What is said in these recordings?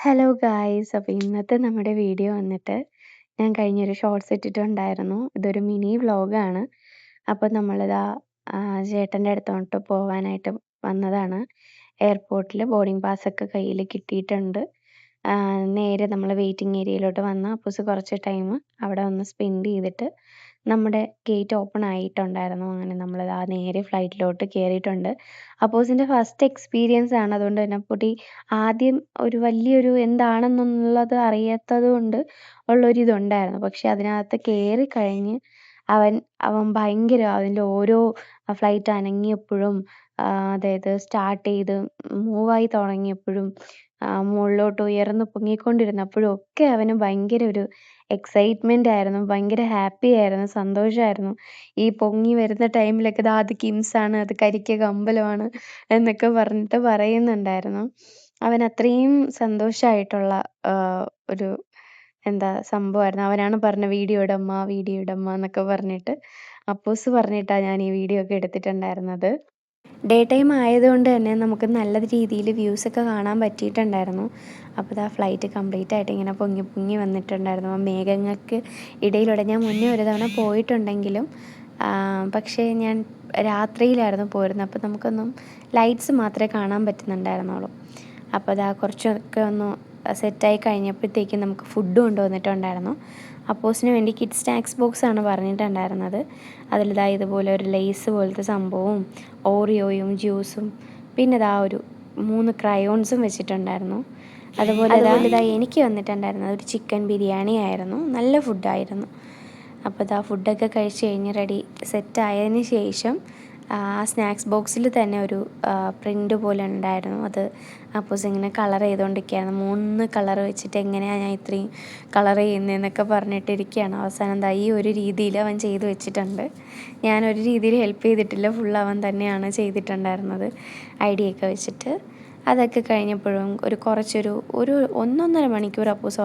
Hello guys. അപ്പോൾ ഇന്നത്തെ നമ്മുടെ വീഡിയോ വന്നിട്ട് ഞാൻ കഴിഞ്ഞൊരു ഷോർട്സ് ഇട്ടിട്ടുണ്ടായിരുന്നു. ഇതൊരു മിനി വ്ലോഗാണ്. അപ്പോൾ നമ്മളിതാ ചേട്ടൻ്റെ അടുത്തോട്ട് പോവാനായിട്ട് വന്നതാണ്. എയർപോർട്ടിൽ ബോർഡിംഗ് പാസ്സൊക്കെ കയ്യിൽ കിട്ടിയിട്ടുണ്ട്. നേരെ നമ്മൾ വെയിറ്റിംഗ് ഏരിയയിലോട്ട് വന്ന് അപ്പൂസ് കുറച്ച് ടൈം അവിടെ ഒന്ന് സ്പെൻഡ് ചെയ്തിട്ട് നമ്മുടെ ഗേറ്റ് ഓപ്പൺ ആയിട്ടുണ്ടായിരുന്നു. അങ്ങനെ നമ്മളിതാ നേരെ ഫ്ലൈറ്റിലോട്ട് കയറിയിട്ടുണ്ട്. അപ്പൂസിൻ്റെ ഫസ്റ്റ് എക്സ്പീരിയൻസ് ആണ്. അതുകൊണ്ട് തന്നെ പുള്ളി ആദ്യം ഒരു വലിയൊരു എന്താണെന്നുള്ളത് അറിയാത്തത് കൊണ്ട് ഉള്ളൊരിതുണ്ടായിരുന്നു. പക്ഷെ അതിനകത്ത് കയറി കഴിഞ്ഞ് അവൻ ഭയങ്കര അതിൻ്റെ ഓരോ ഫ്ലൈറ്റ് അനങ്ങിയപ്പോഴും അതായത് സ്റ്റാർട്ട് ചെയ്ത് മൂവായി തുടങ്ങിയപ്പോഴും മുകളിലോട്ട് ഉയർന്ന് പൊങ്ങിക്കൊണ്ടിരുന്നപ്പോഴും ഒക്കെ അവന് ഭയങ്കര ഒരു എക്സൈറ്റ്മെൻ്റ് ആയിരുന്നു. ഭയങ്കര ഹാപ്പി ആയിരുന്നു, സന്തോഷമായിരുന്നു. ഈ പൊങ്ങി വരുന്ന ടൈമിലൊക്കെ ദാ അത് കിംസാണ്, അത് കരിക്കക അമ്പലമാണ് എന്നൊക്കെ പറഞ്ഞിട്ട് പറയുന്നുണ്ടായിരുന്നു. അവൻ അത്രയും സന്തോഷമായിട്ടുള്ള ഒരു എന്താ സംഭവമായിരുന്നു. അവനാണ് പറഞ്ഞത് വീഡിയോ ഇടമ്മ, വീഡിയോ ഇടമ്മ എന്നൊക്കെ പറഞ്ഞിട്ട്. അപ്പൂസ് പറഞ്ഞിട്ടാണ് ഞാൻ ഈ വീഡിയോ ഒക്കെ എടുത്തിട്ടുണ്ടായിരുന്നത്. ഡേ ടൈം ആയതുകൊണ്ട് തന്നെ നമുക്ക് നല്ല രീതിയിൽ വ്യൂസൊക്കെ കാണാൻ പറ്റിയിട്ടുണ്ടായിരുന്നു. അപ്പോൾ ഇതാ ഫ്ലൈറ്റ് കംപ്ലീറ്റ് ആയിട്ട് ഇങ്ങനെ പൊങ്ങി പൊങ്ങി വന്നിട്ടുണ്ടായിരുന്നു. ആ മേഘങ്ങൾക്ക് ഇടയിലൂടെ ഞാൻ മുന്നേ ഒരു തവണ പോയിട്ടുണ്ടെങ്കിലും പക്ഷേ ഞാൻ രാത്രിയിലായിരുന്നു പോരുന്നത്. അപ്പോൾ നമുക്കൊന്നും ലൈറ്റ്സ് മാത്രമേ കാണാൻ പറ്റുന്നുണ്ടായിരുന്നുള്ളൂ. അപ്പോൾ ഇതാ കുറച്ചൊക്കെ ഒന്ന് സെറ്റായി കഴിഞ്ഞപ്പോഴത്തേക്കും നമുക്ക് ഫുഡ് കൊണ്ടുവന്നിട്ടുണ്ടായിരുന്നു. അപ്പൂസിന് വേണ്ടി കിഡ്സ് സ്നാക്സ് ബോക്സാണ് പറഞ്ഞിട്ടുണ്ടായിരുന്നത്. അതിലിതാ ഇതുപോലെ ഒരു ലേസ് പോലത്തെ സംഭവവും ഓറിയോയും ജ്യൂസും പിന്നെ ഇതാ ഒരു 3 ക്രയോൺസും വെച്ചിട്ടുണ്ടായിരുന്നു. അതുപോലെ ഇതാ എനിക്ക് വന്നിട്ടുണ്ടായിരുന്നത് ഒരു ചിക്കൻ ബിരിയാണി ആയിരുന്നു. നല്ല ഫുഡായിരുന്നു. അപ്പോൾ ഇതാ ഫുഡൊക്കെ കഴിച്ച് കഴിഞ്ഞ് റെഡി സെറ്റായതിന് ശേഷം സ്നാക്സ് ബോക്സിൽ തന്നെ ഒരു പ്രിൻ്റ് പോലെ ഉണ്ടായിരുന്നു. അത് അപ്പൂസ് ഇങ്ങനെ കളർ ചെയ്തുകൊണ്ടിരിക്കുകയാണ്. 3 കളർ വെച്ചിട്ട് എങ്ങനെയാണ് ഞാൻ ഇത്രയും കളർ ചെയ്യുന്നതെന്നൊക്കെ പറഞ്ഞിട്ടിരിക്കുകയാണ്. അവസാനം ദാ ഈ ഒരു രീതിയിൽ അവൻ ചെയ്ത് വെച്ചിട്ടുണ്ട്. ഞാനൊരു രീതിയിൽ ഹെൽപ്പ് ചെയ്തിട്ടില്ല, ഫുൾ അവൻ തന്നെയാണ് ചെയ്തിട്ടുണ്ടായിരുന്നത് ഐഡിയ ഒക്കെ വെച്ചിട്ട്. അതൊക്കെ കഴിഞ്ഞപ്പോഴും കുറച്ചൊരു 1-1.5 മണിക്കൂർ അപ്പൂസ്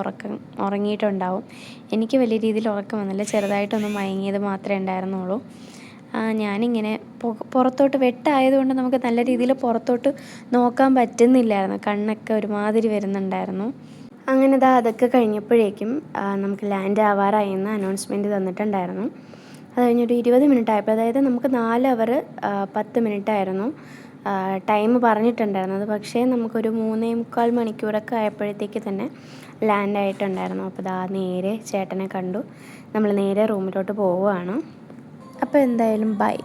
ഉറങ്ങിയിട്ടുണ്ടാവും. എനിക്ക് വലിയ രീതിയിൽ ഉറക്കം വന്നില്ല, ചെറുതായിട്ടൊന്ന് മയങ്ങിയത് മാത്രമേ ഉണ്ടായിരുന്നുള്ളൂ. ഞാനിങ്ങനെ പുറത്തോട്ട് വെട്ടായതുകൊണ്ട് നമുക്ക് നല്ല രീതിയിൽ പുറത്തോട്ട് നോക്കാൻ പറ്റുന്നില്ലായിരുന്നു. കണ്ണൊക്കെ ഒരുമാതിരി വരുന്നുണ്ടായിരുന്നു. അങ്ങനെ അതൊക്കെ കഴിഞ്ഞപ്പോഴേക്കും നമുക്ക് ലാൻഡ് ആവാറായെന്ന് അനൗൺസ്മെൻറ്റ് തന്നിട്ടുണ്ടായിരുന്നു. അത് കഴിഞ്ഞൊരു 20 മിനിറ്റ് ആയപ്പോൾ, അതായത് നമുക്ക് 4 അവർ 10 മിനിറ്റായിരുന്നു ടൈം പറഞ്ഞിട്ടുണ്ടായിരുന്നത്. പക്ഷേ നമുക്കൊരു 3.25 മണിക്കൂറൊക്കെ ആയപ്പോഴത്തേക്ക് തന്നെ ലാൻഡ് ആയിട്ടുണ്ടായിരുന്നു. അപ്പോൾ നേരെ ചേട്ടനെ കണ്ടു. നമ്മൾ നേരെ റൂമിലോട്ട് പോവുകയാണ്. അപ്പോൾ എന്തായാലും ബൈ.